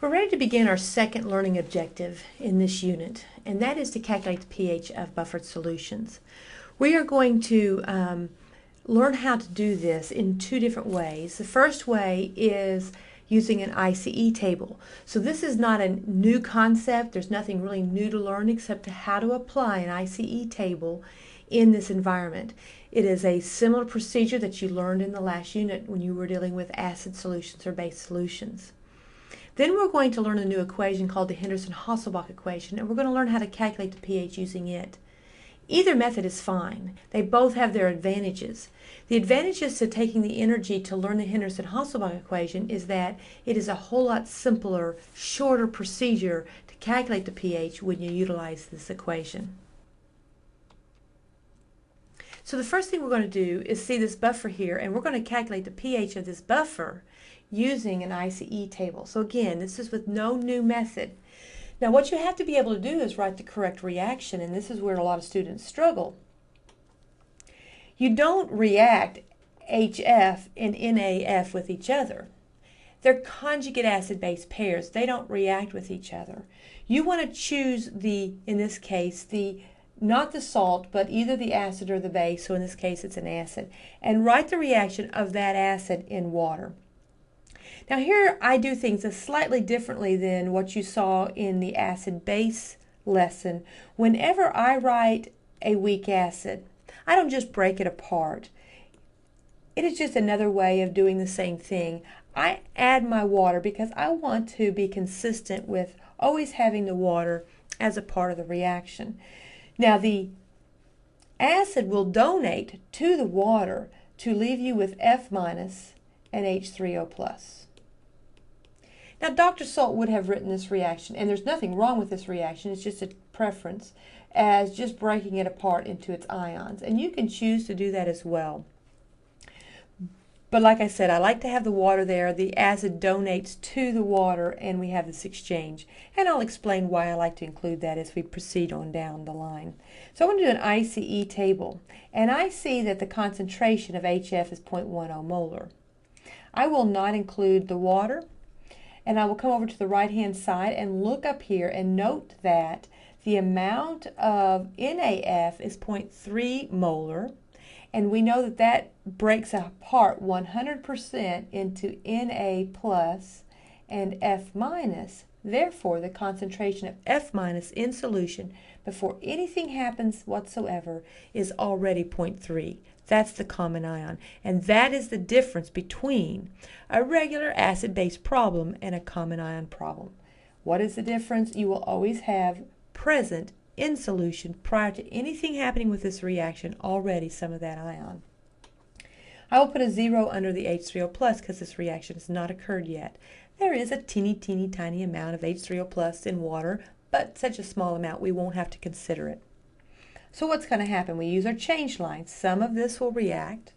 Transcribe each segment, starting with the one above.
We're ready to begin our second learning objective in this unit, and that is to calculate the pH of buffered solutions. We are going to learn how to do this in two different ways. The first way is using an ICE table. So this is not a new concept. There's nothing really new to learn except to how to apply an ICE table in this environment. It is a similar procedure that you learned in the last unit when you were dealing with acid solutions or base solutions. Then we're going to learn a new equation called the Henderson-Hasselbalch Equation, and we're going to learn how to calculate the pH using it. Either method is fine. They both have their advantages. The advantages to taking the energy to learn the Henderson-Hasselbalch equation is that it is a whole lot simpler, shorter procedure to calculate the pH when you utilize this equation. So the first thing we're going to do is see this buffer here, and we're going to calculate the pH of this buffer using an ICE table. So again, this is with no new method. Now what you have to be able to do is write the correct reaction, and this is where a lot of students struggle. You don't react HF and NaF with each other. They're conjugate acid-base pairs. They don't react with each other. You want to choose in this case, not the salt, but either the acid or the base, so in this case it's an acid, and write the reaction of that acid in water. Now here I do things slightly differently than what you saw in the acid-base lesson. Whenever I write a weak acid, I don't just break it apart. It is just another way of doing the same thing. I add my water because I want to be consistent with always having the water as a part of the reaction. Now the acid will donate to the water to leave you with F- and H3O+. Now, Dr. Salt would have written this reaction, and there's nothing wrong with this reaction, it's just a preference, as just breaking it apart into its ions. And you can choose to do that as well. But like I said, I like to have the water there. The acid donates to the water, and we have this exchange. And I'll explain why I like to include that as we proceed on down the line. So I'm going to do an ICE table, and I see that the concentration of HF is 0.10 molar. I will not include the water, and I will come over to the right-hand side and look up here and note that the amount of NaF is 0.3 molar, and we know that that breaks apart 100% into Na plus and F minus. Therefore, the concentration of F minus in solution before anything happens whatsoever is already 0.3. That's the common ion, and that is the difference between a regular acid-base problem and a common ion problem. What is the difference? You will always have present in solution prior to anything happening with this reaction already some of that ion. I will put a 0 under the H3O+ because this reaction has not occurred yet. There is a teeny tiny amount of H3O+ in water, but such a small amount we won't have to consider it. So what's going to happen? We use our change line. Some of this will react,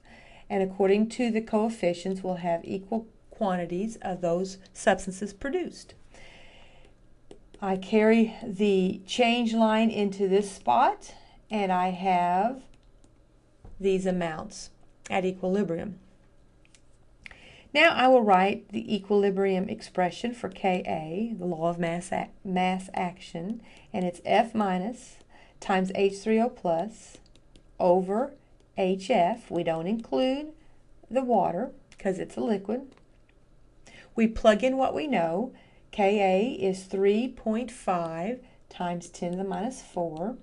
and according to the coefficients, we'll have equal quantities of those substances produced. I carry the change line into this spot, and I have these amounts at equilibrium. Now I will write the equilibrium expression for Ka, the law of mass action, and it's F minus times H3O+ over HF. We don't include the water because it's a liquid. We plug in what we know. Ka is 3.5 times 10 to the minus 4.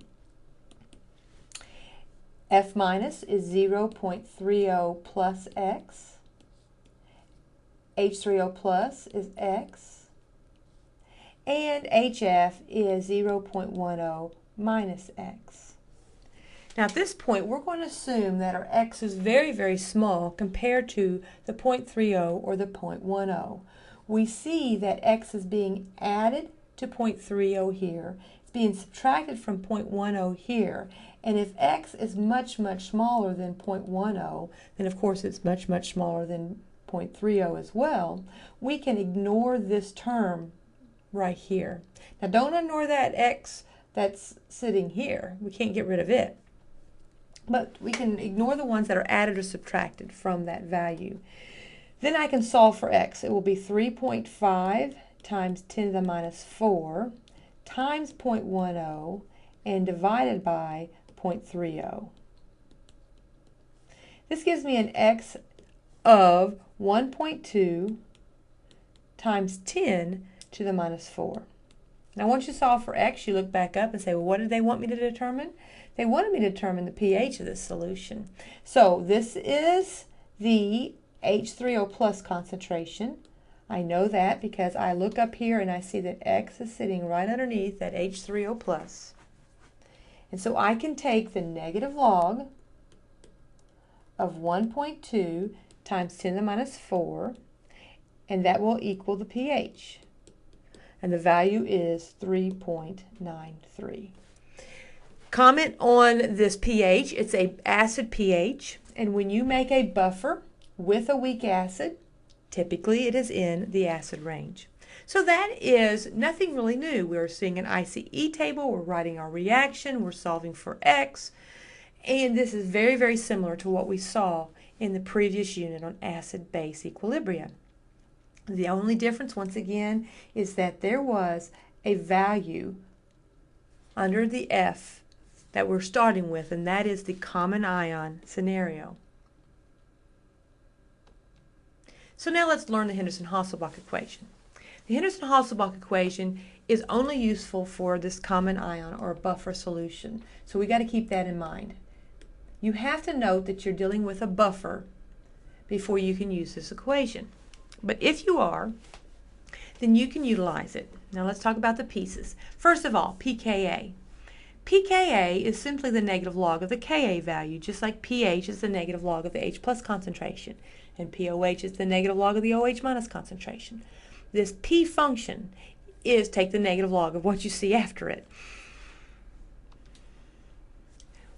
F minus is 0.30 plus X. H3O+ is X. And HF is 0.10 minus X. Now at this point we're going to assume that our X is very small compared to the 0.30 or the 0.10. We see that X is being added to 0.30 here. It's being subtracted from 0.10 here. And if X is much smaller than 0.10, then of course it's much smaller than 0.30 as well. We can ignore this term right here. Now don't ignore that X that's sitting here. We can't get rid of it. But we can ignore the ones that are added or subtracted from that value. Then I can solve for X. It will be 3.5 times 10 to the minus 4 times 0.10 and divided by 0.30. This gives me an x of 1.2 times 10 to the minus 4. Now once you solve for x, you look back up and say, well, what did they want me to determine? They wanted me to determine the pH of this solution. So this is the H3O plus concentration. I know that because I look up here and I see that X is sitting right underneath that H3O plus. And so I can take the negative log of 1.2 times 10 to the minus 4, and that will equal the pH. And the value is 3.93. Comment on this pH. It's an acid pH, and when you make a buffer with a weak acid, typically it is in the acid range. So that is nothing really new. We're seeing an ICE table, we're writing our reaction, we're solving for X, and this is very, very similar to what we saw in the previous unit on acid-base equilibria. The only difference, once again, is that there was a value under the F that we're starting with, and that is the common ion scenario. So now let's learn the Henderson-Hasselbalch equation. The Henderson-Hasselbalch equation is only useful for this common ion or buffer solution, so we got to keep that in mind. You have to note that you're dealing with a buffer before you can use this equation. But if you are, then you can utilize it. Now let's talk about the pieces. First of all, pKa. pKa is simply the negative log of the Ka value, just like pH is the negative log of the H plus concentration, and pOH is the negative log of the OH minus concentration. This P function is take the negative log of what you see after it.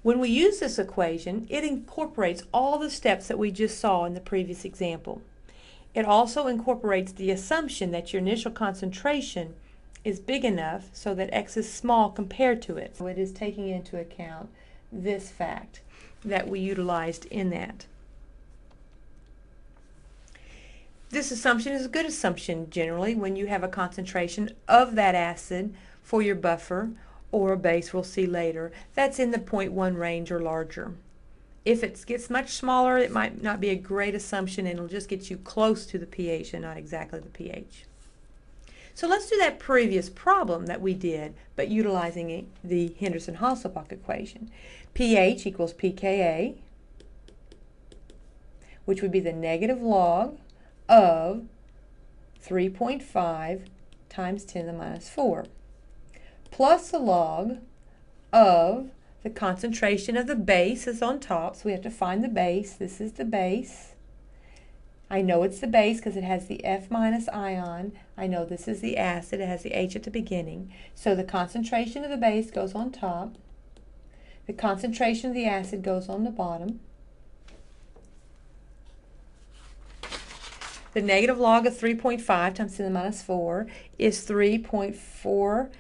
When we use this equation, it incorporates all the steps that we just saw in the previous example. It also incorporates the assumption that your initial concentration is big enough so that X is small compared to it. So it is taking into account this fact that we utilized in that. This assumption is a good assumption generally when you have a concentration of that acid for your buffer or a base we'll see later that's in the 0.1 range or larger. If it gets much smaller, it might not be a great assumption, and it'll just get you close to the pH and not exactly the pH. So let's do that previous problem that we did, but utilizing the Henderson-Hasselbalch equation. pH equals pKa, which would be the negative log of 3.5 times 10 to the minus 4, plus the log of the concentration of the base is on top, so we have to find the base. This is the base. I know it's the base because it has the F minus ion. I know this is the acid. It has the H at the beginning. So the concentration of the base goes on top. The concentration of the acid goes on the bottom. The negative log of 3.5 times 10 to the minus 4 is 3.45,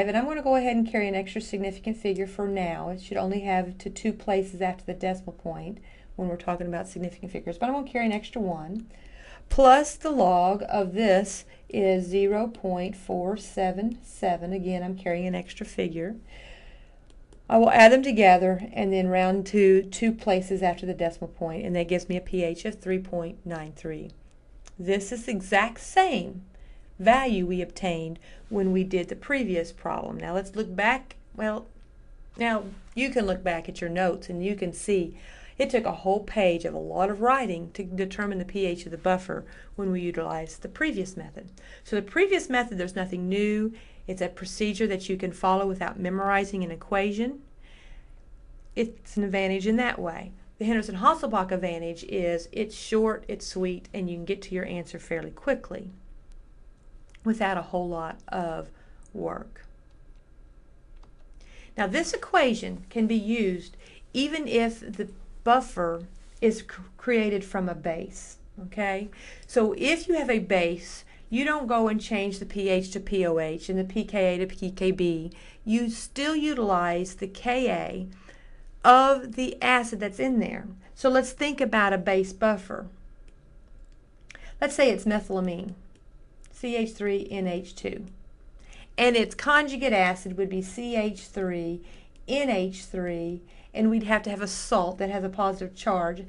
and I'm going to go ahead and carry an extra significant figure for now. It should only have to 2 places after the decimal point when we're talking about significant figures, but I'm going to carry an extra 1. Plus the log of this is 0.477. Again, I'm carrying an extra figure. I will add them together and then round to 2 places after the decimal point, and that gives me a pH of 3.93. This is the exact same value we obtained when we did the previous problem. Now let's look back. Well, now you can look back at your notes and you can see it took a whole page of a lot of writing to determine the pH of the buffer when we utilized the previous method. So the previous method, there's nothing new. It's a procedure that you can follow without memorizing an equation. It's an advantage in that way. The Henderson-Hasselbalch advantage is it's short, it's sweet, and you can get to your answer fairly quickly without a whole lot of work. Now this equation can be used even if the buffer is created from a base. Okay? So if you have a base, you don't go and change the pH to pOH and the pKa to pKb. You still utilize the Ka of the acid that's in there. So let's think about a base buffer. Let's say it's methylamine. CH3NH2. And its conjugate acid would be CH3NH3, and we'd have to have a salt that has a positive charge,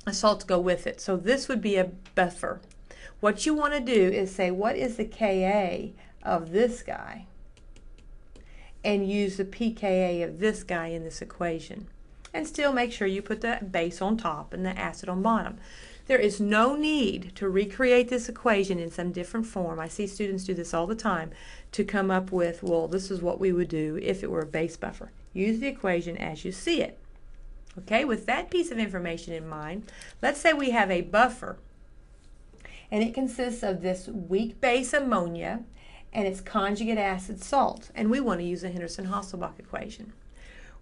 a salt to go with it. So this would be a buffer. What you want to do is say, what is the Ka of this guy? And use the pKa of this guy in this equation. And still make sure you put the base on top and the acid on bottom. There is no need to recreate this equation in some different form. I see students do this all the time to come up with, well, this is what we would do if it were a base buffer. Use the equation as you see it. Okay, with that piece of information in mind, let's say we have a buffer, and it consists of this weak base ammonia and its conjugate acid salt, and we want to use a Henderson-Hasselbalch equation.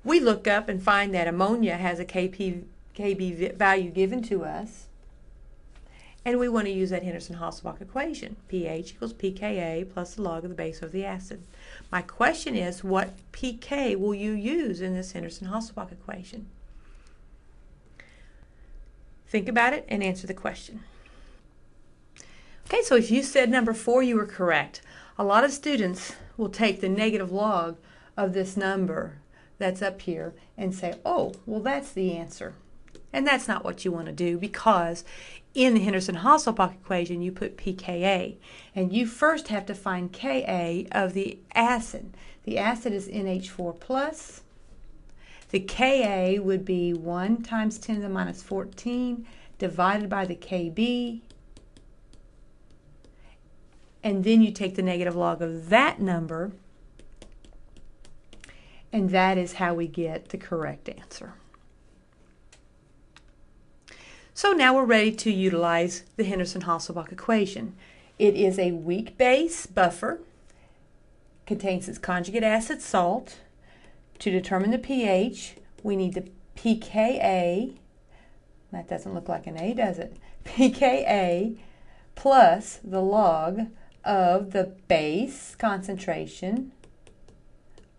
We look up and find that ammonia has a Kb value given to us, and we want to use that Henderson-Hasselbalch equation. pH equals pKa plus the log of the base of the acid. My question is, what pK will you use in this Henderson-Hasselbalch equation? Think about it and answer the question. Okay, so if you said number 4, you were correct. A lot of students will take the negative log of this number that's up here and say, oh, well, that's the answer. And that's not what you want to do, because in the Henderson-Hasselbalch equation you put pKa, and you first have to find Ka of the acid. The acid is NH4+. The Ka would be 1 times 10 to the minus 14 divided by the Kb, and then you take the negative log of that number, and that is how we get the correct answer. So now we're ready to utilize the Henderson-Hasselbalch equation. It is a weak base buffer, contains its conjugate acid salt. To determine the pH, we need the pKa, that doesn't look like an A, does it? pKa plus the log of the base concentration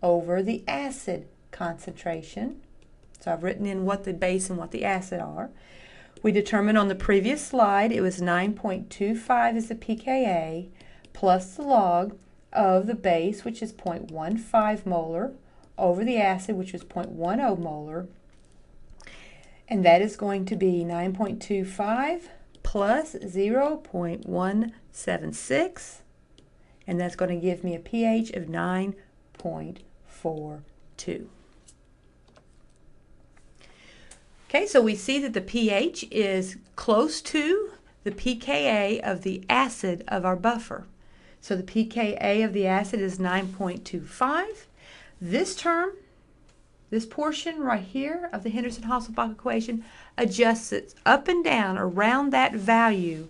over the acid concentration. So I've written in what the base and what the acid are. We determined on the previous slide it was 9.25 is the pKa plus the log of the base, which is 0.15 molar, over the acid, which was 0.10 molar, and that is going to be 9.25 plus 0.176, and that's going to give me a pH of 9.42. Okay, so we see that the pH is close to the pKa of the acid of our buffer. So the pKa of the acid is 9.25. This term, this portion right here of the Henderson-Hasselbalch equation, adjusts it up and down around that value.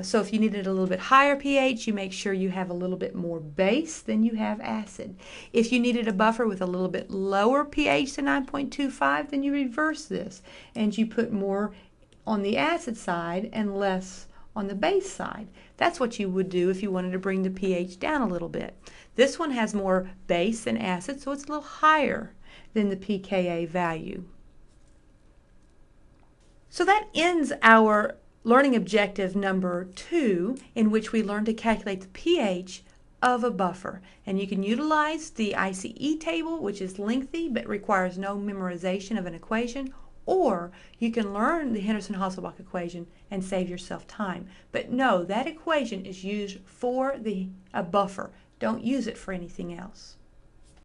So if you needed a little bit higher pH, you make sure you have a little bit more base than you have acid. If you needed a buffer with a little bit lower pH than 9.25, then you reverse this and you put more on the acid side and less on the base side. That's what you would do if you wanted to bring the pH down a little bit. This one has more base than acid, so it's a little higher than the pKa value. So that ends our learning objective number 2, in which we learned to calculate the pH of a buffer. And you can utilize the ICE table, which is lengthy but requires no memorization of an equation, or you can learn the Henderson-Hasselbalch equation and save yourself time. But no, that equation is used for a buffer. Don't use it for anything else.